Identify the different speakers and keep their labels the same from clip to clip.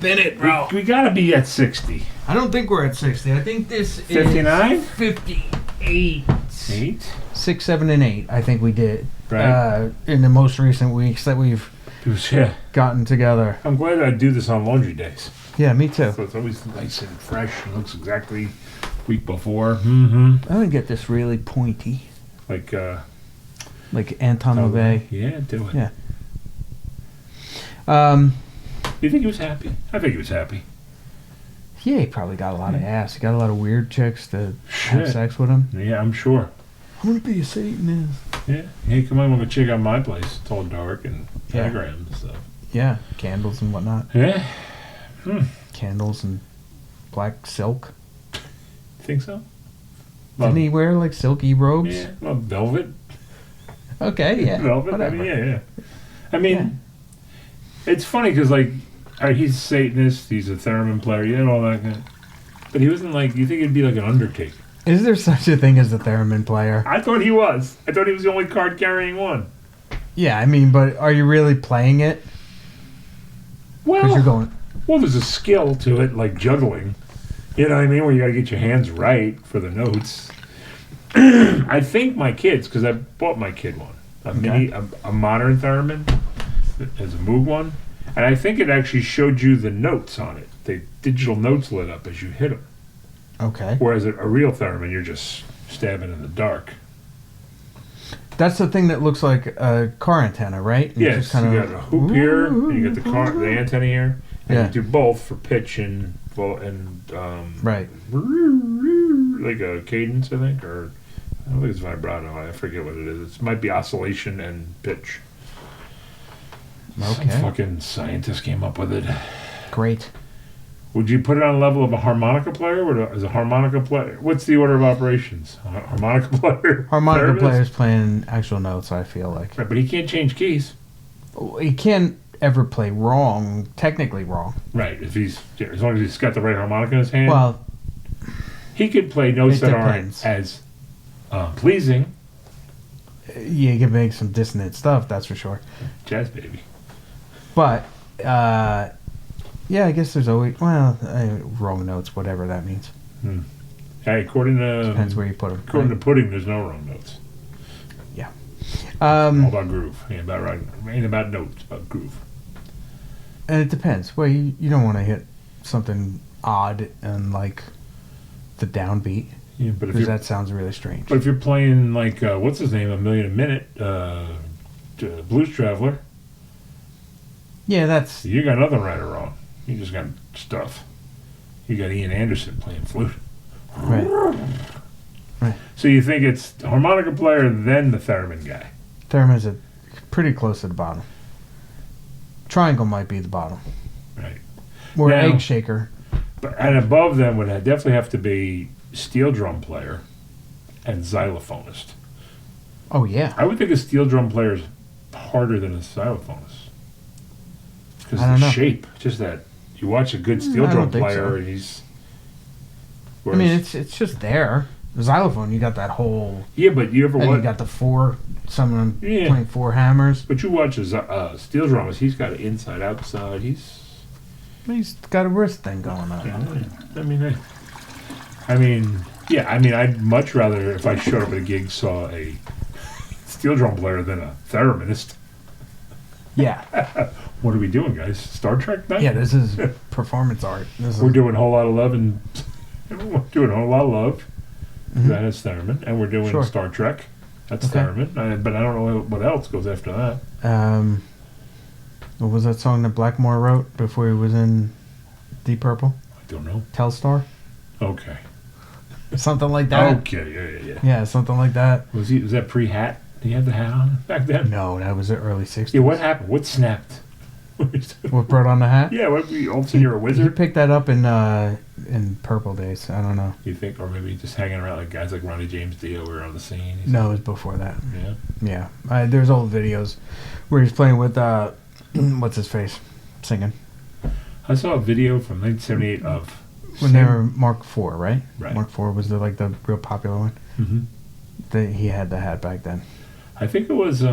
Speaker 1: spin it, bro.
Speaker 2: We gotta be at 60.
Speaker 1: I don't think we're at 60. I think this
Speaker 2: 59?
Speaker 1: is 58.
Speaker 2: 8?
Speaker 1: 6, 7, and 8. I think we did.
Speaker 2: Right.
Speaker 1: In the most recent weeks that we've
Speaker 2: Yeah.
Speaker 1: gotten together.
Speaker 2: I'm glad I do this on laundry days.
Speaker 1: Yeah, me too.
Speaker 2: So it's always nice and fresh. It looks exactly week before. Mm-hmm.
Speaker 1: I'm gonna get this really pointy,
Speaker 2: Like
Speaker 1: Anton LaVey.
Speaker 2: Yeah, do it.
Speaker 1: Yeah.
Speaker 2: You think he was happy? I think he was happy.
Speaker 1: Yeah, he probably got a lot of ass. He got a lot of weird chicks to have
Speaker 2: Shit.
Speaker 1: sex with him.
Speaker 2: Yeah, I'm sure.
Speaker 1: I'm gonna be a Satanist.
Speaker 2: Yeah. Hey, come on, we'll go check out my place. It's all dark and pentagrams and stuff.
Speaker 1: Yeah, candles and whatnot.
Speaker 2: Yeah.
Speaker 1: Candles and black silk.
Speaker 2: Think so?
Speaker 1: Didn't he wear like silky robes?
Speaker 2: Yeah. Well, velvet.
Speaker 1: Okay, yeah.
Speaker 2: Velvet.
Speaker 1: Whatever.
Speaker 2: I mean, yeah. I mean, it's funny because he's a Satanist. He's a theremin player. Yeah, and all that. But he wasn't like. You think he'd be like an Undertaker?
Speaker 1: Is there such a thing as a theremin player?
Speaker 2: I thought he was. I thought he was the only card carrying one.
Speaker 1: Yeah, I mean, but are you really playing it? Because you're going.
Speaker 2: Well, there's a skill to it, like juggling. You know what I mean? Where you got to get your hands right for the notes. I think my kids, because I bought my kid one, a modern theremin, as a Moog one, and I think it actually showed you the notes on it. The digital notes lit up as you hit them.
Speaker 1: Okay.
Speaker 2: Whereas a real theremin, you're just stabbing in the dark.
Speaker 1: That's the thing that looks like a car antenna, right?
Speaker 2: And yes, you got a hoop here, and you got the antenna here, and you do both for pitch and
Speaker 1: right,
Speaker 2: like a cadence, I think, or I don't think it's vibrato. I forget what it is. It might be oscillation and pitch.
Speaker 1: Okay.
Speaker 2: Some fucking scientist came up with it.
Speaker 1: Great.
Speaker 2: Would you put it on a level of a harmonica player? Or is a harmonica player? What's the order of operations? A harmonica player.
Speaker 1: Harmonica player's playing actual notes. I feel like.
Speaker 2: Right, but he can't change keys.
Speaker 1: He can't ever play wrong, technically wrong.
Speaker 2: Right, as long as he's got the right harmonica in his hand.
Speaker 1: Well,
Speaker 2: he could play notes that aren't as pleasing.
Speaker 1: Yeah, he can make some dissonant stuff, that's for sure.
Speaker 2: Jazz baby.
Speaker 1: But, yeah, I guess there's always, wrong notes, whatever that means.
Speaker 2: Hey, according to...
Speaker 1: Depends where you put them.
Speaker 2: According to Pudding, there's no wrong notes.
Speaker 1: Yeah.
Speaker 2: All about groove. Ain't about right. Ain't about notes, about groove.
Speaker 1: And it depends. Well, you don't want to hit something odd and like the downbeat.
Speaker 2: Yeah, but
Speaker 1: because that sounds really strange.
Speaker 2: But if you're playing like what's his name, $1 Million a Minute, Blues Traveler.
Speaker 1: Yeah, that's.
Speaker 2: You got nothing right or wrong. You just got stuff. You got Ian Anderson playing flute.
Speaker 1: Right. Right.
Speaker 2: So you think it's the harmonica player, then the theremin guy?
Speaker 1: Theremin's pretty close to the bottom. Triangle might be the bottom.
Speaker 2: Right.
Speaker 1: Or egg shaker.
Speaker 2: And above them would definitely have to be steel drum player and xylophonist.
Speaker 1: Oh, yeah.
Speaker 2: I would think a steel drum player is harder than a xylophonist. Because the shape, just that. You watch a good steel drum player, and he's...
Speaker 1: I mean, it's just there. The xylophone, you got that whole...
Speaker 2: Yeah, but you ever watch...
Speaker 1: you got the someone playing 4 hammers.
Speaker 2: But you watch a steel drummer, he's got an inside, outside, he's
Speaker 1: got a wrist thing going on.
Speaker 2: Yeah. I mean, I'd much rather, if I showed up at a gig, saw a steel drum player than a thereminist.
Speaker 1: Yeah.
Speaker 2: What are we doing, guys? Star Trek night?
Speaker 1: Yeah, this is performance art.
Speaker 2: We're doing a whole lot of love, and we're doing a whole lot of love.
Speaker 1: Mm-hmm.
Speaker 2: That is theremin, and we're doing Star Trek. That's theremin, but I don't know what else goes after that.
Speaker 1: What was that song that Blackmore wrote before he was in Deep Purple?
Speaker 2: I don't know.
Speaker 1: Telstar?
Speaker 2: Okay.
Speaker 1: Something like that.
Speaker 2: Okay, yeah.
Speaker 1: Yeah, something like that.
Speaker 2: Was that pre-hat? Did he have the hat on back then?
Speaker 1: No, that was the early 60s.
Speaker 2: Yeah, what happened? What snapped?
Speaker 1: What brought on the hat?
Speaker 2: Yeah, all of a sudden you're a wizard?
Speaker 1: He picked that up in Purple days. I don't know.
Speaker 2: You think? Or maybe just hanging around like guys like Ronnie James Dio were on the scene?
Speaker 1: No, it was before that.
Speaker 2: Yeah?
Speaker 1: Yeah. There's old videos where he's playing with, what's his face? Singing.
Speaker 2: I saw a video from 1978 of...
Speaker 1: When they were Mark IV, right?
Speaker 2: Right.
Speaker 1: Mark IV was the real popular one.
Speaker 2: Mm-hmm.
Speaker 1: He had the hat back then.
Speaker 2: I think it was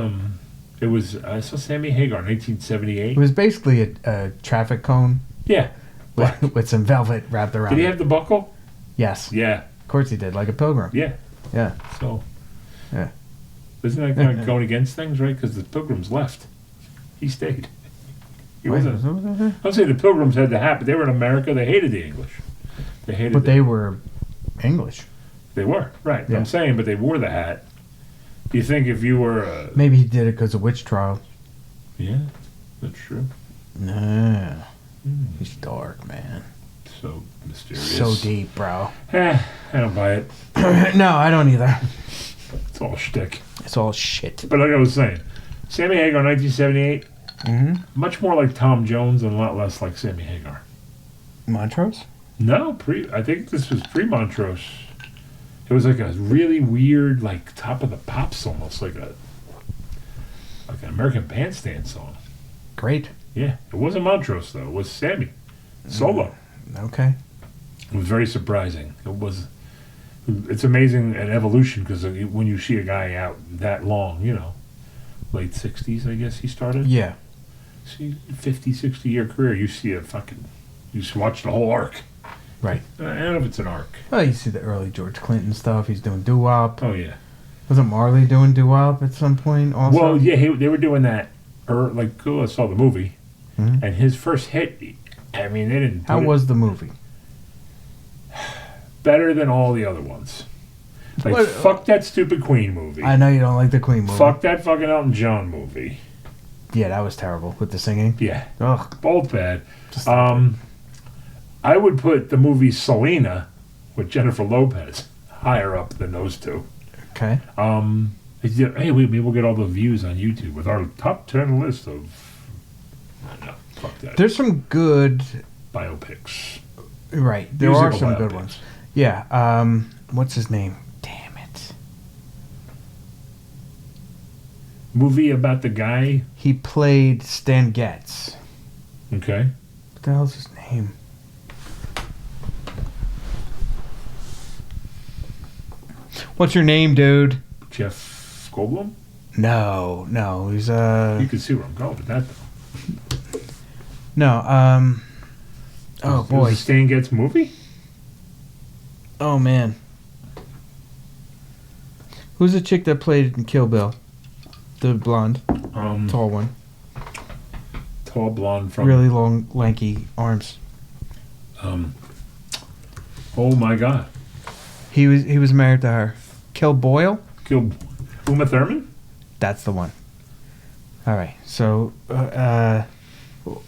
Speaker 2: I saw Sammy Hagar in 1978.
Speaker 1: It was basically a traffic cone.
Speaker 2: Yeah. Black.
Speaker 1: with some velvet wrapped around.
Speaker 2: Did he
Speaker 1: it.
Speaker 2: have the buckle?
Speaker 1: Yes.
Speaker 2: Yeah.
Speaker 1: Of course he did, like a pilgrim.
Speaker 2: Yeah.
Speaker 1: Yeah.
Speaker 2: So.
Speaker 1: Yeah.
Speaker 2: Isn't that kind of going against things, right? Because the Pilgrims left. He stayed. He wasn't. I'll say the Pilgrims had the hat, but they were in America. They hated the English. They hated.
Speaker 1: But they were English.
Speaker 2: They were right.
Speaker 1: Yeah.
Speaker 2: I'm saying, but they wore the hat. Do you think if you were?
Speaker 1: Maybe he did it because of witch trial.
Speaker 2: Yeah, that's true.
Speaker 1: No. He's dark, man.
Speaker 2: So mysterious.
Speaker 1: So deep, bro.
Speaker 2: I don't buy it.
Speaker 1: No, I don't either.
Speaker 2: It's all shtick.
Speaker 1: It's all shit.
Speaker 2: But like I was saying, Sammy Hagar, 1978,
Speaker 1: Mm-hmm.
Speaker 2: much more like Tom Jones and a lot less like Sammy Hagar.
Speaker 1: Montrose?
Speaker 2: No, I think this was pre-Montrose. It was like a really weird, like Top of the Pops, almost like an American Bandstand song.
Speaker 1: Great.
Speaker 2: Yeah, it wasn't Montrose though. It was Sammy solo.
Speaker 1: Okay.
Speaker 2: It was very surprising. It's amazing an evolution because when you see a guy out that long, late 60s, I guess he started.
Speaker 1: Yeah.
Speaker 2: See, 50, 60-year career, you just watch the whole arc.
Speaker 1: Right.
Speaker 2: I don't know if it's an arc.
Speaker 1: Well, you see the early George Clinton stuff. He's doing doo-wop.
Speaker 2: Oh, yeah.
Speaker 1: Wasn't Marley doing doo-wop at some point also?
Speaker 2: Well, yeah, they were doing that. I saw the movie,
Speaker 1: Mhm.
Speaker 2: and his first hit, I mean, they didn't.
Speaker 1: How was the movie?
Speaker 2: Better than all the other ones. Like,
Speaker 1: What-
Speaker 2: fuck that stupid Queen movie.
Speaker 1: I know you don't like the Queen movie.
Speaker 2: Fuck that fucking Elton John movie.
Speaker 1: Yeah, that was terrible with the singing.
Speaker 2: Yeah.
Speaker 1: Ugh.
Speaker 2: Both bad.
Speaker 1: Just
Speaker 2: I would put the movie Selena with Jennifer Lopez higher up than those two.
Speaker 1: Okay.
Speaker 2: Hey, maybe we'll get all the views on YouTube with our top 10 list of. No, fuck that.
Speaker 1: There's some good.
Speaker 2: Biopics.
Speaker 1: Right. There
Speaker 2: Musical
Speaker 1: are some good
Speaker 2: biopics.
Speaker 1: ones. Yeah. What's his name? Damn it.
Speaker 2: Movie about the guy.
Speaker 1: He played Stan Getz.
Speaker 2: Okay.
Speaker 1: What the hell's his name? What's your name, dude?
Speaker 2: Jeff Goldblum?
Speaker 1: No. He's
Speaker 2: You can see where I'm going with that, though.
Speaker 1: No. Oh
Speaker 2: It was
Speaker 1: boy.
Speaker 2: a Stan Getz movie?
Speaker 1: Oh man. Who's the chick that played in Kill Bill? The blonde, tall one,
Speaker 2: Tall blonde from.
Speaker 1: really long, lanky arms.
Speaker 2: Oh my God.
Speaker 1: He was married to her. Kill Boyle.
Speaker 2: Killed Uma Thurman?
Speaker 1: That's the one. All right. So, what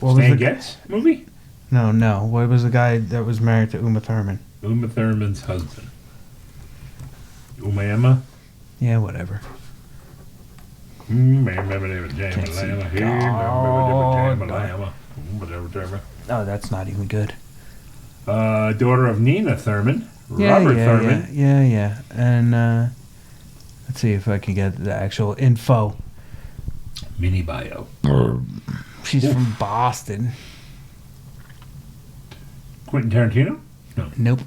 Speaker 1: was
Speaker 2: Stan
Speaker 1: the
Speaker 2: Getz movie?
Speaker 1: No. What was the guy that was married to Uma Thurman?
Speaker 2: Uma Thurman's husband. Umayama?
Speaker 1: Yeah, whatever. Oh, that's not even good.
Speaker 2: Daughter of Nina Thurman.
Speaker 1: Yeah,
Speaker 2: Robert
Speaker 1: yeah,
Speaker 2: Thurman.
Speaker 1: yeah. And let's see if I can get the actual info.
Speaker 2: Mini bio.
Speaker 1: She's from Boston.
Speaker 2: Quentin Tarantino? No.
Speaker 1: Nope.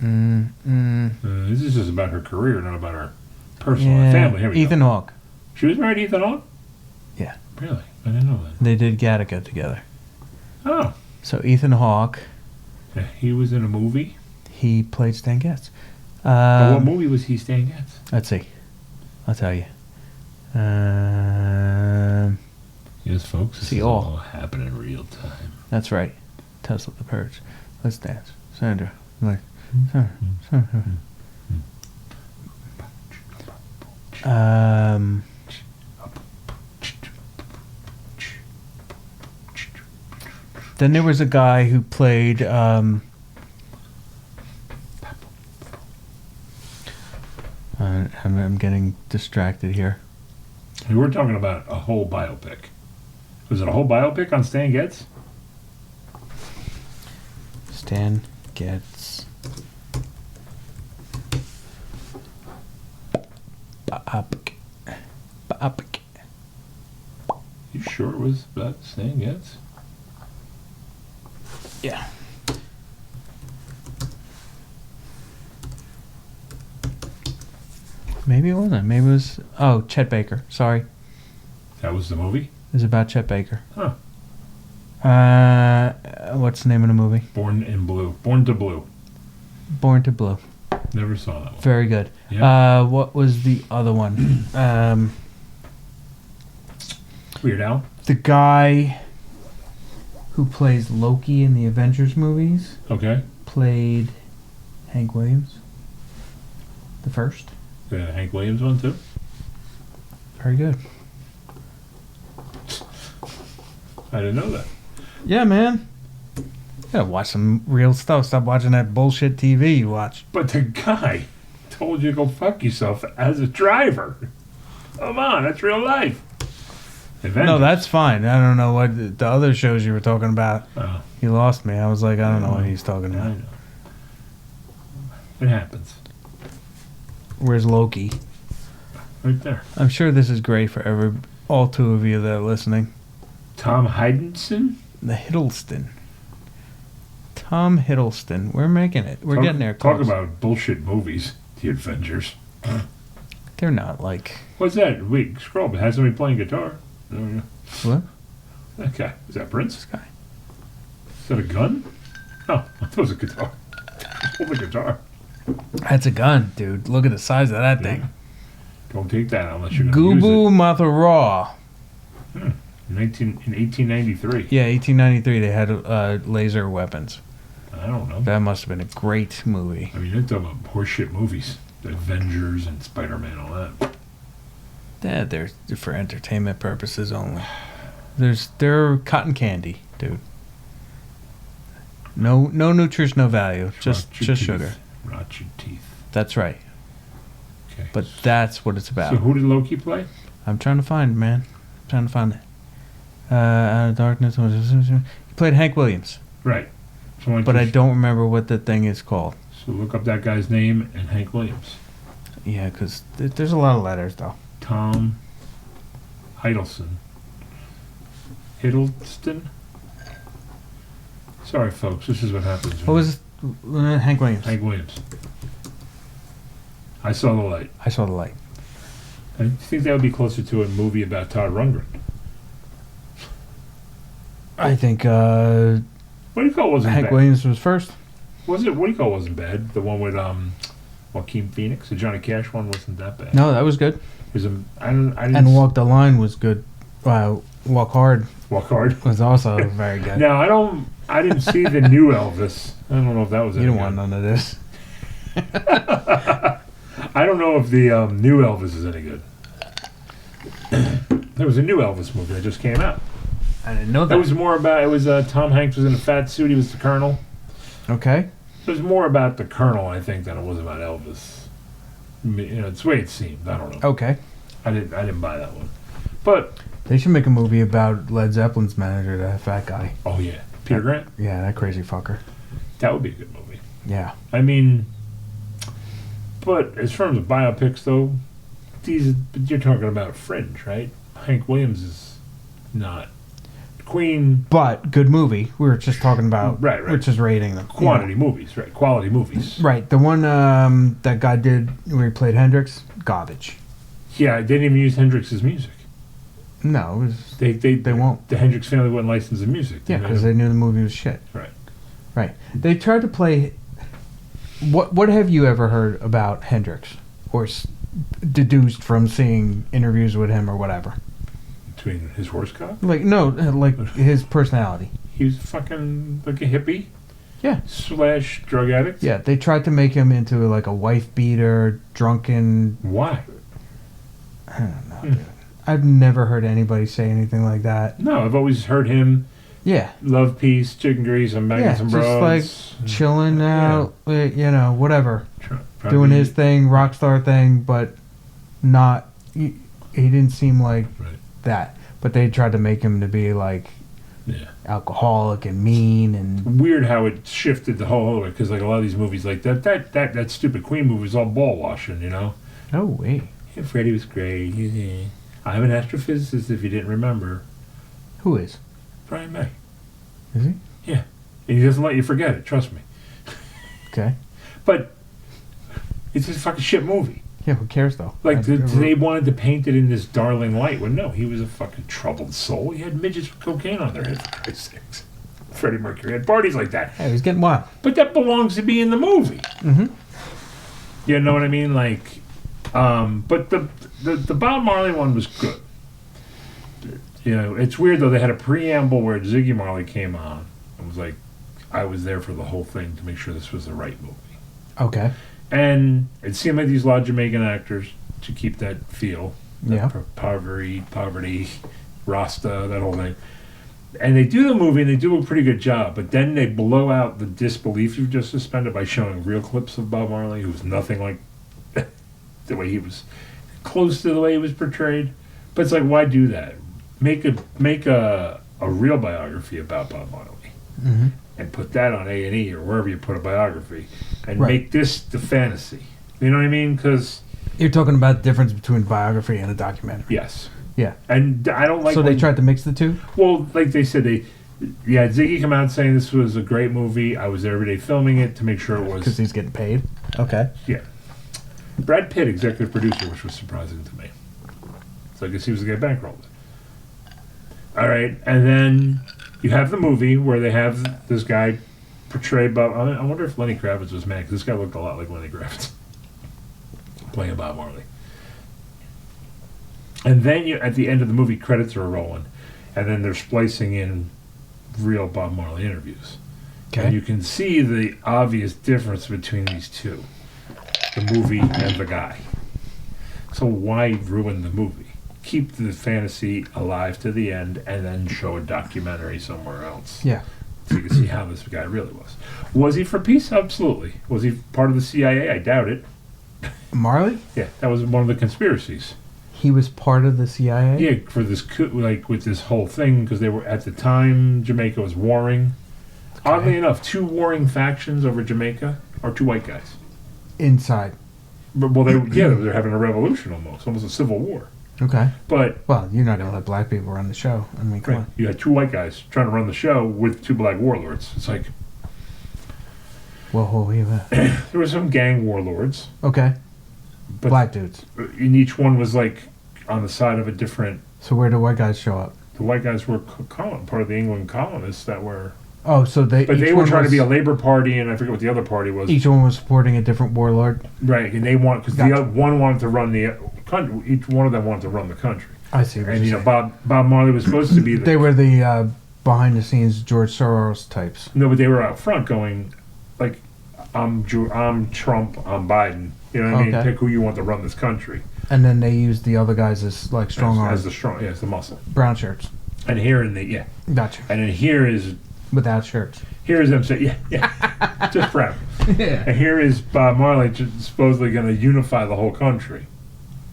Speaker 2: This is just about her career, not about her personal
Speaker 1: Yeah,
Speaker 2: family. Here we
Speaker 1: Ethan
Speaker 2: go.
Speaker 1: Hawke.
Speaker 2: She was married to Ethan Hawke?
Speaker 1: Yeah.
Speaker 2: Really? I didn't know that.
Speaker 1: They did Gattaca together.
Speaker 2: Oh.
Speaker 1: So Ethan Hawke,
Speaker 2: Yeah, he was in a movie?
Speaker 1: he played Stan Getz.
Speaker 2: But what movie was he Stan Getz?
Speaker 1: Let's see. I'll tell you.
Speaker 2: Yes, folks. This
Speaker 1: See
Speaker 2: is
Speaker 1: all.
Speaker 2: all happening in real time.
Speaker 1: That's right. Tesla the Purge. Let's dance. Sandra. Like. Then there was a guy who played I'm getting distracted here.
Speaker 2: We were talking about a whole biopic. Was it a whole biopic on Stan Getz?
Speaker 1: Stan Getz Biopic.
Speaker 2: You sure it was about Stan Getz?
Speaker 1: Yeah. Maybe it wasn't. Maybe it was. Oh, Chet Baker. Sorry.
Speaker 2: That was the movie?
Speaker 1: It was about Chet Baker.
Speaker 2: Huh.
Speaker 1: What's the name of the movie?
Speaker 2: Born in Blue. Born to Blue.
Speaker 1: Born to Blue.
Speaker 2: Never saw that one.
Speaker 1: Very good.
Speaker 2: Yeah.
Speaker 1: What was the other one?
Speaker 2: Weird Al.
Speaker 1: The guy who plays Loki in the Avengers movies
Speaker 2: Okay.
Speaker 1: played Hank Williams. The first.
Speaker 2: The Hank Williams one too.
Speaker 1: Very good.
Speaker 2: I didn't know that.
Speaker 1: Yeah, man. You gotta watch some real stuff. Stop watching that bullshit TV you watch.
Speaker 2: But the guy told you to go fuck yourself as a driver. Come on, that's real life. Avengers.
Speaker 1: No, that's fine. I don't know what the other shows you were talking about.
Speaker 2: Oh,
Speaker 1: You lost me. I was like, I don't know what he's talking
Speaker 2: I
Speaker 1: about.
Speaker 2: know. It happens.
Speaker 1: Where's Loki?
Speaker 2: Right there.
Speaker 1: I'm sure this is great for all two of you that are listening.
Speaker 2: Tom Hiddleston?
Speaker 1: The Hiddleston. Tom Hiddleston. We're making it. We're getting there.
Speaker 2: Talk
Speaker 1: close.
Speaker 2: about bullshit movies. The Avengers.
Speaker 1: They're not like...
Speaker 2: What's that? Wait, scroll. It has somebody playing guitar. Oh,
Speaker 1: What?
Speaker 2: yeah. Okay. Is that Prince?
Speaker 1: This guy.
Speaker 2: Is that a gun? Oh, I thought it was a guitar. Hold the guitar.
Speaker 1: That's a gun, dude. Look at the size of that thing.
Speaker 2: Don't take that unless you're going to use
Speaker 1: Gubu Mathura.
Speaker 2: it. In 1893.
Speaker 1: Yeah, 1893. They had laser weapons.
Speaker 2: I don't know.
Speaker 1: That must have been a great movie.
Speaker 2: I mean, you're talking about horseshit movies. The Avengers and Spider-Man, all that.
Speaker 1: Yeah, they're for entertainment purposes only. They're cotton candy, dude. No nutritional value. Just sugar.
Speaker 2: Rot your teeth.
Speaker 1: That's right.
Speaker 2: Okay.
Speaker 1: But that's what it's about.
Speaker 2: So who did Loki play?
Speaker 1: I'm trying to find, man. I'm trying to find it. Out of Darkness. He played Hank Williams.
Speaker 2: Right. So
Speaker 1: But I don't remember what the thing is called.
Speaker 2: So look up that guy's name and Hank Williams.
Speaker 1: Yeah, because there's a lot of letters, though.
Speaker 2: Tom Hiddleston. Hiddleston? Sorry, folks. This is what happens.
Speaker 1: What was Hank Williams?
Speaker 2: Hank Williams. I Saw the Light.
Speaker 1: I Saw the Light.
Speaker 2: I think that would be closer to a movie about Todd Rundgren.
Speaker 1: I think
Speaker 2: What do you call it wasn't
Speaker 1: Hank
Speaker 2: bad?
Speaker 1: Williams was first.
Speaker 2: Was it? What do you call it wasn't bad? The one with Joaquin Phoenix. The Johnny Cash one wasn't that bad.
Speaker 1: No, that was good.
Speaker 2: It was I didn't
Speaker 1: And Walk the Line was good. Walk Hard
Speaker 2: Walk Hard.
Speaker 1: was also very good.
Speaker 2: No, I didn't see the new Elvis. I don't know if that was
Speaker 1: You
Speaker 2: any
Speaker 1: don't
Speaker 2: good.
Speaker 1: want none of this.
Speaker 2: I don't know if the new Elvis is any good. There was a new Elvis movie that just came out.
Speaker 1: I didn't know that.
Speaker 2: It was more about, Tom Hanks was in a fat suit, he was the Colonel.
Speaker 1: Okay.
Speaker 2: It was more about the Colonel, I think, than it was about Elvis. It's the way it seemed. I don't know.
Speaker 1: Okay.
Speaker 2: I didn't buy that one. But,
Speaker 1: They should make a movie about Led Zeppelin's manager, that fat guy.
Speaker 2: oh yeah, Peter Grant?
Speaker 1: Yeah, that crazy fucker.
Speaker 2: That would be a good movie.
Speaker 1: Yeah.
Speaker 2: I mean, but as far as biopics, though, you're talking about fringe, right? Hank Williams is not. Queen.
Speaker 1: But good movie. We were just talking about.
Speaker 2: Right.
Speaker 1: We're just rating them.
Speaker 2: Quantity movies, right? Quality movies.
Speaker 1: Right. The one that guy did where he played Hendrix, garbage.
Speaker 2: Yeah, they didn't even use Hendrix's music.
Speaker 1: No, it was,
Speaker 2: They
Speaker 1: won't.
Speaker 2: The Hendrix family wouldn't license the music.
Speaker 1: Yeah, because they knew the movie was shit.
Speaker 2: Right.
Speaker 1: Right. They tried to play. What have you ever heard about Hendrix, or deduced from seeing interviews with him or whatever?
Speaker 2: Between his horse cock?
Speaker 1: Like his personality.
Speaker 2: He was fucking like a hippie.
Speaker 1: Yeah.
Speaker 2: / drug addict.
Speaker 1: Yeah, they tried to make him into like a wife beater, drunken.
Speaker 2: Why?
Speaker 1: I don't know, dude. I've never heard anybody say anything like that.
Speaker 2: No, I've always heard him.
Speaker 1: Yeah.
Speaker 2: Love, peace, chicken grease, and banging some bros.
Speaker 1: Just like chilling out, whatever.
Speaker 2: Probably-
Speaker 1: Doing his thing, rock star thing, but not. He didn't seem like
Speaker 2: Right.
Speaker 1: that. But they tried to make him to be like
Speaker 2: Yeah.
Speaker 1: alcoholic and mean and.
Speaker 2: Weird how it shifted the whole way, because like a lot of these movies, like that stupid Queen movie was all ball washing, you know.
Speaker 1: No way.
Speaker 2: Yeah, Freddie was great. I'm an astrophysicist, if you didn't remember.
Speaker 1: Who is?
Speaker 2: Brian May.
Speaker 1: Is he?
Speaker 2: Yeah. And he doesn't let you forget it, trust me.
Speaker 1: Okay.
Speaker 2: But it's a fucking shit movie.
Speaker 1: Yeah, who cares though?
Speaker 2: Like, they wanted to paint it in this darling light. Well, no, he was a fucking troubled soul. He had midgets with cocaine on their head, for Christ's sakes. Freddie Mercury had parties like that.
Speaker 1: Hey, he's getting wild.
Speaker 2: But that belongs to be in the movie.
Speaker 1: Mm-hmm.
Speaker 2: You know what I mean? Like, but the Bob Marley one was good. You know, it's weird though. They had a preamble where Ziggy Marley came on and was like, I was there for the whole thing to make sure this was the right movie.
Speaker 1: Okay.
Speaker 2: And it seemed like these lot of Jamaican actors to keep that feel.
Speaker 1: Yeah.
Speaker 2: Poverty, Rasta, that whole thing. And they do the movie and they do a pretty good job, but then they blow out the disbelief you've just suspended by showing real clips of Bob Marley, who was nothing like the way he was, close to the way he was portrayed. But it's like, why do that? Make a real biography about Bob Marley.
Speaker 1: Mm-hmm.
Speaker 2: And put that on A&E or wherever you put a biography, and
Speaker 1: Right.
Speaker 2: make this the fantasy. You know what I mean? Because
Speaker 1: You're talking about the difference between biography and a documentary.
Speaker 2: yes,
Speaker 1: Yeah.
Speaker 2: and I don't like.
Speaker 1: So they tried to mix the two?
Speaker 2: Well, like they said, Ziggy come out saying this was a great movie. I was there every day filming it to make sure it was.
Speaker 1: Because he's getting paid? Okay.
Speaker 2: Yeah. Brad Pitt, executive producer, which was surprising to me. So I guess he was the guy bankrolled it. All right, and then you have the movie where they have this guy portrayed Bob. I wonder if Lenny Kravitz was mad, because this guy looked a lot like Lenny Kravitz playing Bob Marley. And then at the end of the movie, credits are rolling, and then they're splicing in real Bob Marley interviews.
Speaker 1: Okay.
Speaker 2: And you can see the obvious difference between these two, the movie and the guy. So why ruin the movie? Keep the fantasy alive to the end and then show a documentary somewhere else.
Speaker 1: Yeah.
Speaker 2: So you can see how this guy really was. Was he for peace? Absolutely. Was he part of the CIA? I doubt it.
Speaker 1: Marley?
Speaker 2: Yeah, that was one of the conspiracies.
Speaker 1: He was part of the CIA?
Speaker 2: Yeah, for this coup, like with this whole thing, because they were at the time Jamaica was warring.
Speaker 1: Okay.
Speaker 2: Oddly enough, two warring factions over Jamaica are two white guys.
Speaker 1: Inside.
Speaker 2: But, well, they're having a revolution almost a civil war.
Speaker 1: Okay.
Speaker 2: But
Speaker 1: Well, you're not going to let black people run the show. I mean, come on.
Speaker 2: you had two white guys trying to run the show with two black warlords. It's like
Speaker 1: Whoa, yeah.
Speaker 2: there were some gang warlords,
Speaker 1: Okay.
Speaker 2: but
Speaker 1: Black dudes.
Speaker 2: and each one was like on the side of a different.
Speaker 1: So where do white guys show up?
Speaker 2: The white guys were part of the England colonists that were.
Speaker 1: Oh, so they.
Speaker 2: But
Speaker 1: each
Speaker 2: they were
Speaker 1: one
Speaker 2: trying to
Speaker 1: was-
Speaker 2: be a labor party, and I forget what the other party was.
Speaker 1: Each one was supporting a different warlord.
Speaker 2: Right, and they want because
Speaker 1: Gotcha.
Speaker 2: the other one wanted to run the country. Each one of them wanted to run the country.
Speaker 1: I see. What
Speaker 2: And
Speaker 1: you're
Speaker 2: you know, Bob Marley was supposed to be the.
Speaker 1: They were the behind the scenes George Soros types.
Speaker 2: No, but they were out front going, like, I'm Trump, I'm Biden. You know what I mean?
Speaker 1: Okay.
Speaker 2: Pick who you want to run this country.
Speaker 1: And then they used the other guys as like strong
Speaker 2: as
Speaker 1: arms.
Speaker 2: as the muscle.
Speaker 1: Brown shirts.
Speaker 2: And here in the
Speaker 1: Gotcha.
Speaker 2: and then here is
Speaker 1: shirts.
Speaker 2: them saying just proud.
Speaker 1: Yeah.
Speaker 2: And here is Bob Marley supposedly going to unify the whole country.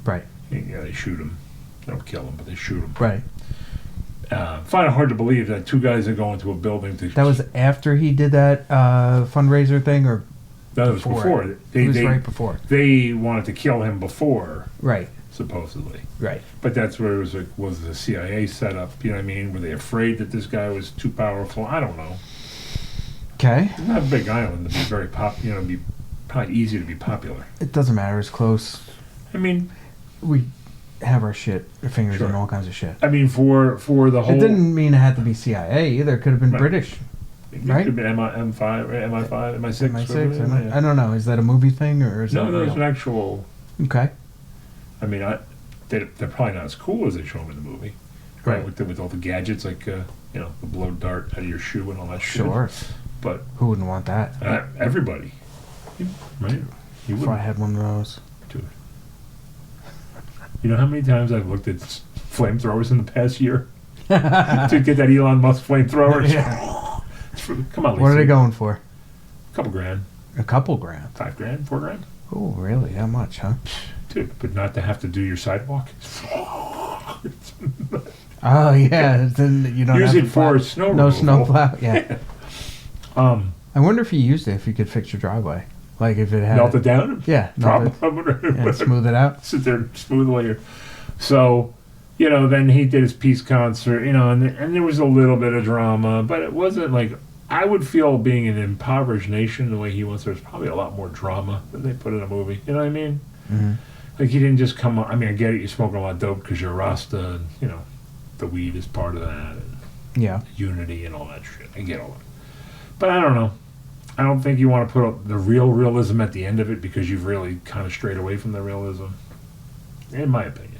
Speaker 1: Right.
Speaker 2: Yeah, they shoot him. They don't kill him, but they shoot him.
Speaker 1: Right.
Speaker 2: Find it hard to believe that two guys that go into a building to.
Speaker 1: That was after he did that fundraiser thing, or
Speaker 2: that was before.
Speaker 1: It was right before.
Speaker 2: They wanted to kill him before,
Speaker 1: Right.
Speaker 2: supposedly.
Speaker 1: Right.
Speaker 2: But that's where it was like, was the CIA set up? You know what I mean? Were they afraid that this guy was too powerful? I don't know.
Speaker 1: Okay.
Speaker 2: It's not a big island to be very be probably easy to be popular.
Speaker 1: It doesn't matter. It's close.
Speaker 2: I mean,
Speaker 1: We have our fingers
Speaker 2: Sure.
Speaker 1: in all kinds of shit.
Speaker 2: for the whole.
Speaker 1: It didn't mean it had to be CIA either. It could have been
Speaker 2: Right.
Speaker 1: British.
Speaker 2: It
Speaker 1: right?
Speaker 2: could be MI5, MI5, MI6.
Speaker 1: MI6.
Speaker 2: whatever,
Speaker 1: I don't know. Is that a movie thing or is
Speaker 2: No,
Speaker 1: that
Speaker 2: no,
Speaker 1: real?
Speaker 2: it's an actual.
Speaker 1: Okay.
Speaker 2: I mean, they're probably not as cool as they show them in the movie.
Speaker 1: Right.
Speaker 2: With all the gadgets, like, the blow dart out of your shoe and all that shit.
Speaker 1: Sure.
Speaker 2: But
Speaker 1: Who wouldn't want that?
Speaker 2: everybody. Right? You
Speaker 1: If I
Speaker 2: wouldn't.
Speaker 1: had one of those.
Speaker 2: Dude. You know how many times I've looked at flamethrowers in the past year? To get that Elon Musk flamethrower?
Speaker 1: Yeah.
Speaker 2: Come on, Lisa.
Speaker 1: What are they going for?
Speaker 2: A couple grand.
Speaker 1: A couple grand.
Speaker 2: $5 grand? $4 grand?
Speaker 1: Oh, really? How much, huh?
Speaker 2: Dude, but not to have to do your sidewalk.
Speaker 1: Oh, yeah. Then you don't
Speaker 2: Use
Speaker 1: have
Speaker 2: it
Speaker 1: to plow.
Speaker 2: for snow
Speaker 1: No
Speaker 2: removal.
Speaker 1: snow plow. Yeah.
Speaker 2: Um,
Speaker 1: I wonder if you used it, if you could fix your driveway. Like if it had.
Speaker 2: melt it down?
Speaker 1: Yeah. Melt it. Yeah, smooth it out.
Speaker 2: Sit there and smooth layer. So, then he did his peace concert, and there was a little bit of drama, but it wasn't like, I would feel being an impoverished nation the way he was, there's probably a lot more drama than they put in a movie. You know what I mean?
Speaker 1: Mm-hmm.
Speaker 2: Like he didn't just come on. I mean, I get it. You're smoking a lot of dope because you're a Rasta, and you know, the weed is part of that, and
Speaker 1: Yeah.
Speaker 2: unity and all that shit. I get all that. But I don't know. I don't think you want to put the real realism at the end of it because you've really kind of strayed away from the realism, in my opinion.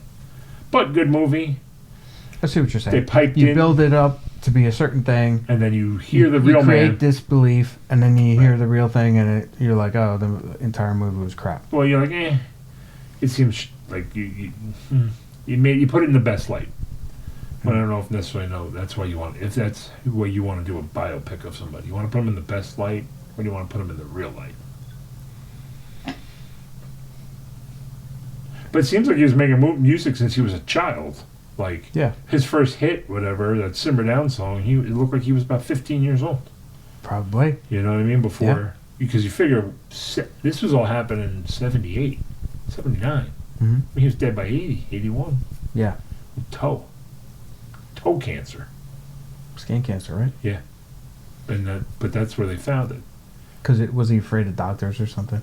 Speaker 2: But good movie.
Speaker 1: I see what you're saying.
Speaker 2: They piped
Speaker 1: you
Speaker 2: in,
Speaker 1: build it up to be a certain thing,
Speaker 2: and then you hear the real
Speaker 1: you create
Speaker 2: man.
Speaker 1: disbelief, and then you hear the real thing, and you're like, oh, the entire movie was crap.
Speaker 2: Well, you're like, eh. It seems like you put it in the best light. But I don't know if necessarily that's why you want. If that's the way you want to do a biopic of somebody, you want to put them in the best light, or do you want to put them in the real light? But it seems like he was making music since he was a child. Like his first hit, whatever, that Simmer Down song, it looked like he was about 15 years old.
Speaker 1: Probably.
Speaker 2: You know what I mean? Before, because you figure this was all happening in 78, 79.
Speaker 1: Mm-hmm.
Speaker 2: He was dead by 80, 81.
Speaker 1: Yeah.
Speaker 2: Toe cancer.
Speaker 1: Skin cancer, right?
Speaker 2: Yeah. But that's where they found it.
Speaker 1: Because was he afraid of doctors or something?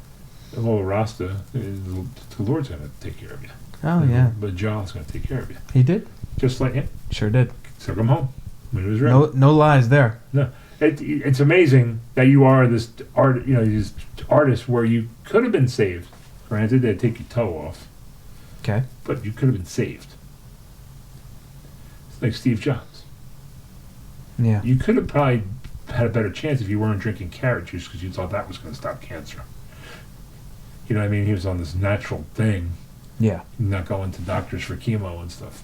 Speaker 2: Well, Rasta, the Lord's going to take care of you.
Speaker 1: Oh, yeah.
Speaker 2: But John's going to take care of you.
Speaker 1: He did?
Speaker 2: Just like him.
Speaker 1: Sure did.
Speaker 2: Took him home when he was ready.
Speaker 1: No lies there.
Speaker 2: No. It's amazing that you are this this artist where you could have been saved. Granted, they'd take your toe off.
Speaker 1: Okay.
Speaker 2: But you could have been saved. It's like Steve Jobs.
Speaker 1: Yeah.
Speaker 2: You could have probably had a better chance if you weren't drinking carrot juice because you thought that was going to stop cancer. You know what I mean? He was on this natural thing.
Speaker 1: Yeah.
Speaker 2: Not going to doctors for chemo and stuff.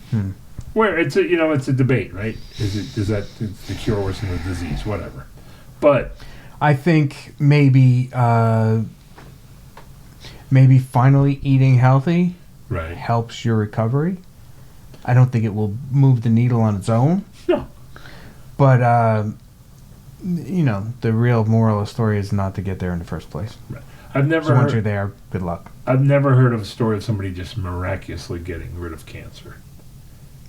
Speaker 1: Hmm.
Speaker 2: Where it's a debate, right? Is that the cure worse than the disease? Whatever. But
Speaker 1: I think maybe finally eating healthy helps your recovery. I don't think it will move the needle on its own.
Speaker 2: No.
Speaker 1: But the real moral of the story is not to get there in the first place.
Speaker 2: Right. I've never
Speaker 1: so once you're there, good luck.
Speaker 2: I've never heard of a story of somebody just miraculously getting rid of cancer.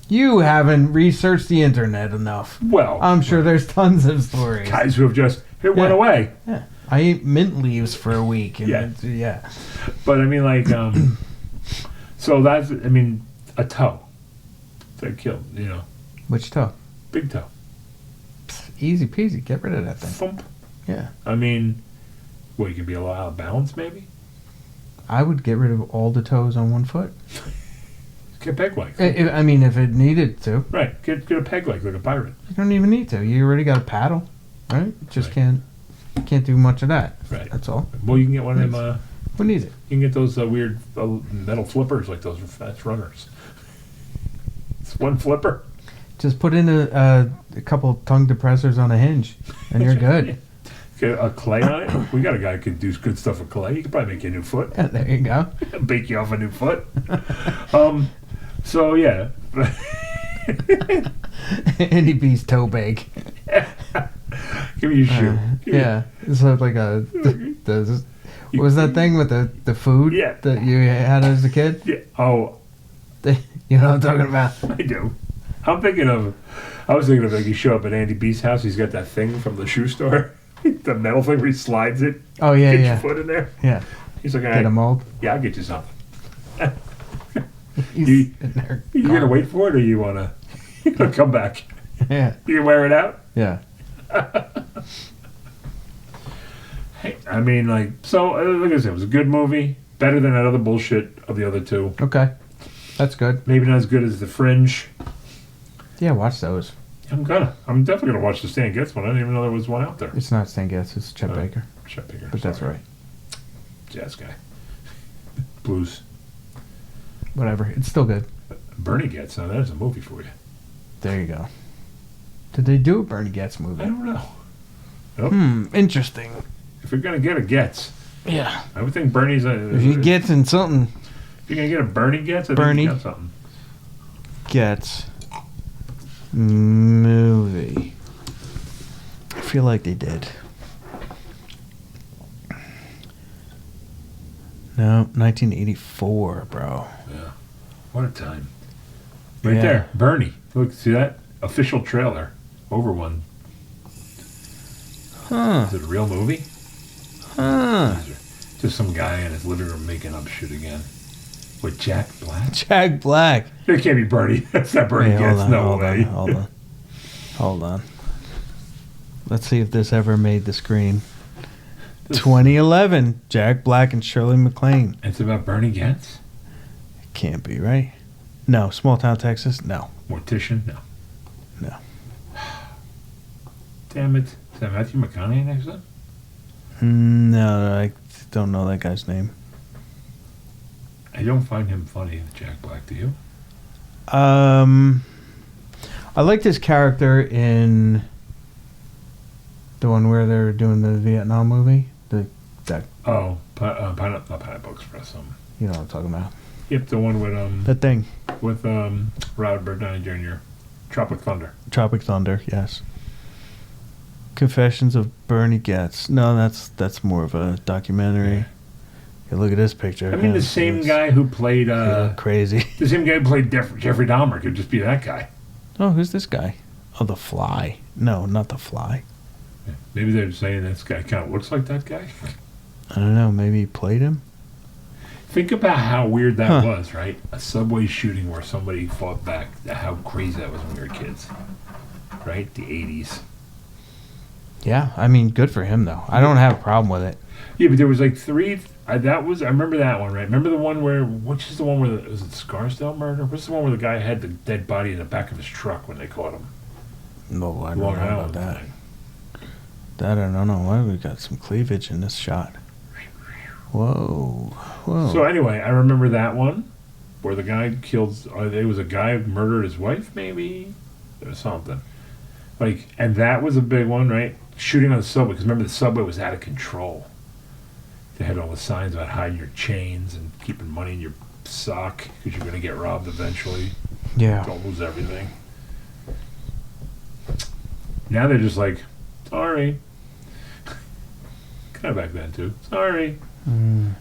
Speaker 1: You haven't researched the internet enough.
Speaker 2: Well,
Speaker 1: I'm sure there's tons of stories.
Speaker 2: Guys who have went away.
Speaker 1: Yeah. I ate mint leaves for a week. And
Speaker 2: yeah. But I mean, like, so that's, I mean, a toe that killed,
Speaker 1: Which toe?
Speaker 2: Big toe.
Speaker 1: Easy peasy. Get rid of that thing.
Speaker 2: Thump.
Speaker 1: Yeah.
Speaker 2: I mean, you could be a little out of balance, maybe?
Speaker 1: I would get rid of all the toes on one foot.
Speaker 2: Get peg legs.
Speaker 1: I mean, if it needed to.
Speaker 2: Right. Get a peg leg like a pirate.
Speaker 1: You don't even need to. You already got a paddle, right? You just can't do much of that.
Speaker 2: Right.
Speaker 1: That's all.
Speaker 2: Well, you can get one of them.
Speaker 1: Who needs it?
Speaker 2: You can get those weird metal flippers like those fast runners. It's one flipper.
Speaker 1: Just put in a couple tongue depressors on a hinge, and you're good.
Speaker 2: Get a clay on it. We got a guy who could do good stuff with clay. He could probably make you a new foot.
Speaker 1: Yeah, there you go.
Speaker 2: Bake you off a new foot. So yeah.
Speaker 1: Andy B's toe bake.
Speaker 2: Give me your shoe.
Speaker 1: Yeah, it's like what was that thing with the food that you had as a kid?
Speaker 2: Yeah. Oh.
Speaker 1: You know what I'm talking about?
Speaker 2: I do. I was thinking of like you show up at Andy B's house, he's got that thing from the shoe store. The metal thing where he slides it.
Speaker 1: Oh, yeah,
Speaker 2: Get your foot in there.
Speaker 1: Yeah.
Speaker 2: He's like,
Speaker 1: get a mold?
Speaker 2: Yeah, I'll get you something.
Speaker 1: You
Speaker 2: going to wait for it or you want to come back?
Speaker 1: Yeah.
Speaker 2: You can wear it out?
Speaker 1: Yeah.
Speaker 2: Hey, I mean, like, so, like I said, it was a good movie. Better than that other bullshit of the other two.
Speaker 1: Okay. That's good.
Speaker 2: Maybe not as good as The Fringe.
Speaker 1: Yeah, watch those.
Speaker 2: I'm definitely gonna watch the Stan Getz one. I didn't even know there was one out there.
Speaker 1: It's not Stan Getz, it's Chet Baker.
Speaker 2: Chet Baker.
Speaker 1: But that's right.
Speaker 2: Jazz guy. Blues.
Speaker 1: Whatever. It's still good.
Speaker 2: Bernie Getz, now there's a movie for you.
Speaker 1: There you go. Did they do a Bernie Getz movie?
Speaker 2: I don't know. Nope.
Speaker 1: Interesting.
Speaker 2: If you're gonna get a Getz.
Speaker 1: Yeah.
Speaker 2: I would think Bernie's
Speaker 1: if you Getz in something.
Speaker 2: If you're gonna get a Bernie Getz, I
Speaker 1: Bernie
Speaker 2: think you got something.
Speaker 1: Getz movie. I feel like they did. No, 1984, bro.
Speaker 2: Yeah. What a time. Right there. Bernie. Look, see that? Official trailer. Over one.
Speaker 1: Huh.
Speaker 2: Is it a real movie?
Speaker 1: Huh.
Speaker 2: Just some guy in his living room making up shit again. With Jack Black?
Speaker 1: Jack Black.
Speaker 2: It can't be Bernie. That's not Bernie Getz. No way.
Speaker 1: Hold on. Let's see if this ever made the screen. 2011, Jack Black and Shirley MacLaine.
Speaker 2: It's about Bernie Getz?
Speaker 1: It can't be, right? No. Small Town, Texas? No.
Speaker 2: Mortician? No.
Speaker 1: No.
Speaker 2: Damn it. Is that Matthew McConaughey next to him?
Speaker 1: No, I don't know that guy's name.
Speaker 2: I don't find him funny, Jack Black, do you?
Speaker 1: I liked his character in the one where they're doing the Vietnam movie.
Speaker 2: Not Pineapple Express.
Speaker 1: You know what I'm talking about.
Speaker 2: Yep, the one with
Speaker 1: That thing.
Speaker 2: With Robert Downey Jr. Tropic Thunder.
Speaker 1: Tropic Thunder, yes. Confessions of Bernie Getz. No, that's more of a documentary.
Speaker 2: Yeah.
Speaker 1: Yeah, look at this picture.
Speaker 2: I mean, the same guy who played
Speaker 1: crazy.
Speaker 2: The same guy who played Jeffrey Dahmer could just be that guy.
Speaker 1: Oh, who's this guy? Oh, The Fly. No, not The Fly.
Speaker 2: Yeah. Maybe they're saying this guy kind of looks like that guy.
Speaker 1: I don't know. Maybe he played him.
Speaker 2: Think about how weird that was, right? A subway shooting where somebody fought back. How crazy that was when we were kids, right? The 80s.
Speaker 1: Yeah, I mean, good for him though. I don't have a problem with it.
Speaker 2: Yeah, but there was like three. I remember that one, right? Remember the one which is the one where was it Scarsdale murder? What's the one where the guy had the dead body in the back of his truck when they caught him?
Speaker 1: No, I don't know about that. That I don't know. Why we got some cleavage in this shot? Whoa.
Speaker 2: So anyway, I remember that one where the guy killed. It was a guy who murdered his wife, maybe, or something. Like, and that was a big one, right? Shooting on the subway, because remember the subway was out of control. They had all the signs about hiding your chains and keeping money in your sock because you're going to get robbed eventually.
Speaker 1: Yeah.
Speaker 2: Don't lose everything. Now they're just like, sorry. Kind of back then too. Sorry. Have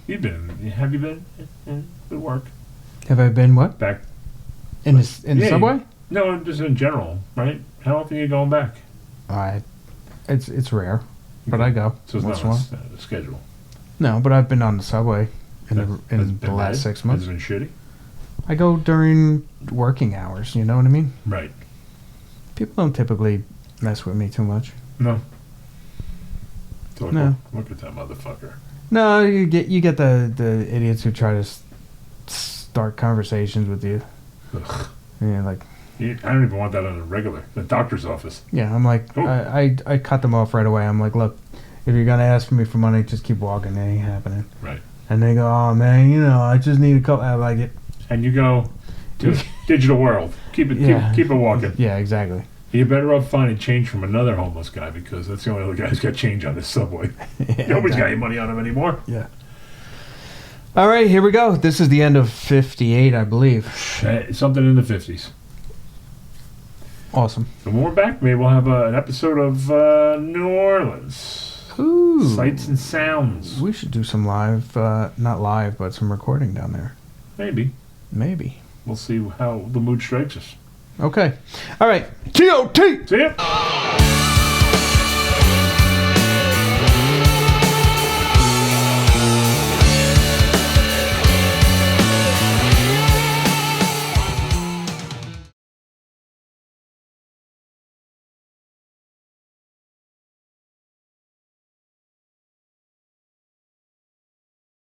Speaker 2: you been in good work?
Speaker 1: Have I been what?
Speaker 2: Back
Speaker 1: in the subway?
Speaker 2: No, just in general, right? How often are you going back?
Speaker 1: It's rare, but I go.
Speaker 2: So it's not on a schedule.
Speaker 1: No, but I've been on the subway in the last 6 months.
Speaker 2: Has it been shitty?
Speaker 1: I go during working hours. You know what I mean?
Speaker 2: Right.
Speaker 1: People don't typically mess with me too much.
Speaker 2: No.
Speaker 1: No.
Speaker 2: Look at that motherfucker.
Speaker 1: No, you get the idiots who try to start conversations with you.
Speaker 2: Ugh.
Speaker 1: Yeah, like.
Speaker 2: I don't even want that on a regular. The doctor's office.
Speaker 1: Yeah, I'm like, I cut them off right away. I'm like, look, if you're gonna ask me for money, just keep walking. It ain't happening.
Speaker 2: Right.
Speaker 1: And they go, oh man, I just need a couple. I like it.
Speaker 2: And you go to digital world. Keep it walking.
Speaker 1: Yeah, exactly.
Speaker 2: You're better off finding change from another homeless guy because that's the only other guy who's got change on this subway. Nobody's got any money on him anymore.
Speaker 1: Yeah. All right, here we go. This is the end of 58, I believe.
Speaker 2: Something in the 50s.
Speaker 1: Awesome.
Speaker 2: So when we're back, maybe we'll have an episode of New Orleans.
Speaker 1: Ooh.
Speaker 2: Sights and sounds.
Speaker 1: We should do some live, not live, but some recording down there.
Speaker 2: Maybe.
Speaker 1: We'll
Speaker 2: see how the mood strikes us.
Speaker 1: Okay. All right. T.O.T.
Speaker 2: See ya.